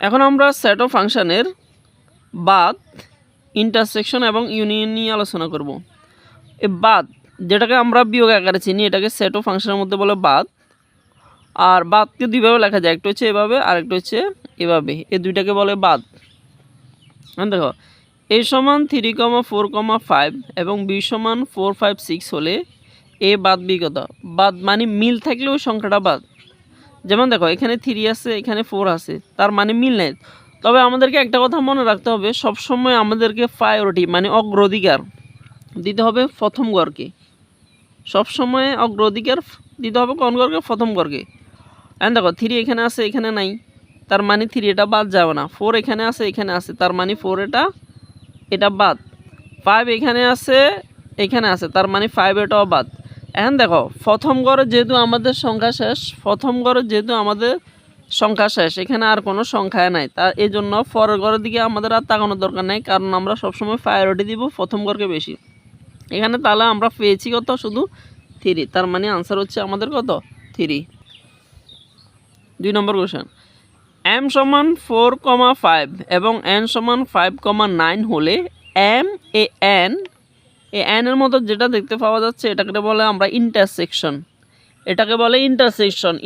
এখন আমরা set of ফাংশনের বাদ, ইন্টারসেকশন এবং ইউনিয়ন নিয়ে আলোচনা করব। এই বাদ যেটাকে আমরা বিয়োগ আকারে চিনি, এটাকে সেট অফ ফাংশনের মধ্যে বলে বাদ। আর বাদকে দুইভাবে লেখা যায়, একটা হচ্ছে এভাবে আর একটা হচ্ছে এভাবে, এই দুইটাকে বলে বাদ। দেখো a সমান 3,4,5 এবং b সমান 4, 5, 6 হলে a বাদ b কত? বাদ মানে মিল থাকলে ওই সংখ্যাটা বাদ। যেমন দেখো এখানে 3 আছে, এখানে 4 আছে, তার মানে মিল নেই। তবে আমাদেরকে একটা কথা মনে রাখতে হবে, সবসময় আমাদেরকে প্রায়োরিটি মানে অগ্রাধিকার দিতে হবে প্রথম গড়কে। সবসময় অগ্রাধিকার দিতে হবে কোন গড়কে? প্রথম গড়কে। এখন দেখো 3 এখানে আছে, এখানে নাই, তার মানে 3 এটা বাদ যাবে না। 4 এখানে আছে, এখানে আছে, তার মানে 4 এটা বাদ। 5 এখানে আছে, এখানে আছে, তার মানে 5 এটাও বাদ। এখন দেখো প্রথম গড়ে যেহেতু আমাদের সংখ্যা শেষ, এখানে আর কোনো সংখ্যা নাই, তা এই জন্য পরের গড়ের দিকে আমাদের আর তাকানোর দরকার নাই, কারণ আমরা সবসময় প্রায়োরিটি দিব প্রথম গড়কে বেশি। এখানে তাহলে আমরা পেয়েছি কত? শুধু 3, তার মানে আনসার হচ্ছে আমাদের কত? 3। 2 নম্বর কোশ্চেন, m সমান 4,5 এবং n সমান 5,9 হলে m এ n এর মতো যেটা দেখতে পাওয়া যাচ্ছে এটাকে বলে আমরা ইন্টারসেকশন।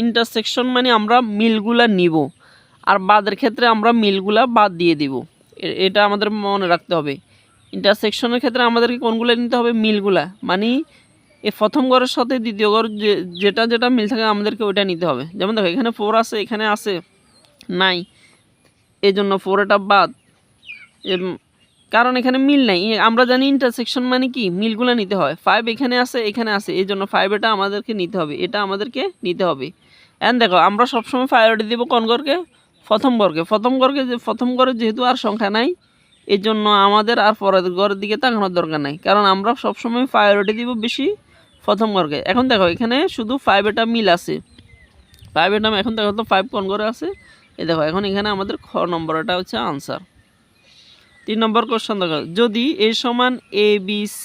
ইন্টারসেকশন মানে আমরা মিলগুলা নিব, আর বাদের ক্ষেত্রে আমরা মিলগুলা বাদ দিয়ে দিব। এটা আমাদের মনে রাখতে হবে। ইন্টারসেকশনের ক্ষেত্রে আমাদেরকে কোনগুলো নিতে হবে? মিলগুলা, মানে এই প্রথম গড়ের সাথে দ্বিতীয় গড় যেটা মিল থাকে আমাদেরকে ওইটা নিতে হবে। যেমন দেখো এখানে 4 আছে, এখানে আছে নাই, এই জন্য 4 এটা বাদ, কারণ এখানে মিল নাই। আমরা জানি ইন্টারসেকশন মানে কি? মিলগুলো নিতে হয়। 5 এখানে আছে, এখানে আছে, এই জন্য 5 এটা আমাদেরকে নিতে হবে, দেখো আমরা সবসময় প্রায়োরিটি দেবো কোন গড়কে? প্রথম গড়ে যেহেতু আর সংখ্যা নাই, এই জন্য আমাদের আর পরের গড়ের দিকে তাকানোর দরকার নাই, কারণ আমরা সবসময় প্রায়োরিটি দিব বেশি প্রথম গড়কে। এখন দেখো এখানে শুধু 5 এটা মিল আছে, 5 এটা, এখন দেখো তো 5 কোন গড়ে আছে, এই দেখো এখন এখানে আমাদের খ নম্বর, এটা হচ্ছে আনসার। 3 নম্বর কোশ্চেন দেখো, যদি a সমান ABC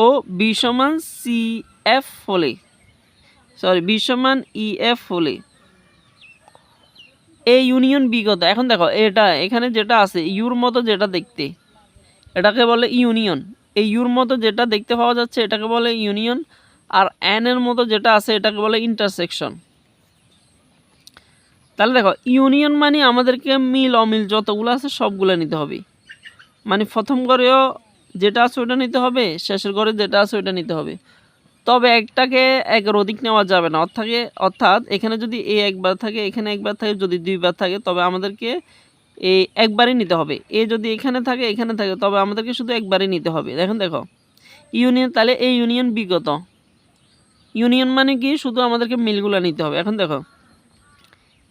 ও b সমান CF হলে, b সমান EF হলে a ইউনিয়ন b কত? এখন দেখো এটা এখানে যেটা আছে ইউর মতো যেটা দেখতে, এটাকে বলে ইউনিয়ন। এই ইউর মতো যেটা দেখতে পাওয়া যাচ্ছে এটাকে বলে ইউনিয়ন, আর n এর মতো যেটা আছে এটাকে বলে ইন্টারসেকশন। তাহলে দেখো ইউনিয়ন মানে আমাদেরকে মিল অমিল যতগুলো আছে সবগুলো নিতে হবে, মানে প্রথম গড়েও যেটা আছে ওটা নিতে হবে, শেষের গড়ে যেটা আছে ওটা নিতে হবে। তবে একটাকে একের অধিক নেওয়া যাবে না, অর্থাৎ এখানে যদি এ একবার থাকে, এখানে একবার থাকে, যদি দুইবার থাকে তবে আমাদেরকে এই একবারই নিতে হবে। এ যদি এখানে থাকে তবে আমাদেরকে শুধু একবারই নিতে হবে। দেখো ইউনিয়ন, তাহলে এই ইউনিয়ন বিগত ইউনিয়ন মানে কি? শুধু আমাদেরকে মিলগুলো নিতে হবে। এখন দেখো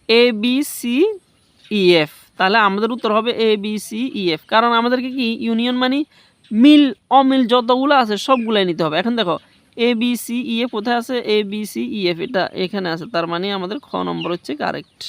ABCEF, তাহলে আমাদের উত্তর হবে ABCEF, কারণ আমাদেরকে কি ইউনিয়ন মানে মিল অমিল যতগুলো আছে সবগুলাই নিতে হবে। এখন দেখো ABCEF কোথায় আছে? ABCEF এটা এখানে আছে, তার মানে আমাদের খ নম্বর হচ্ছে কারেক্ট।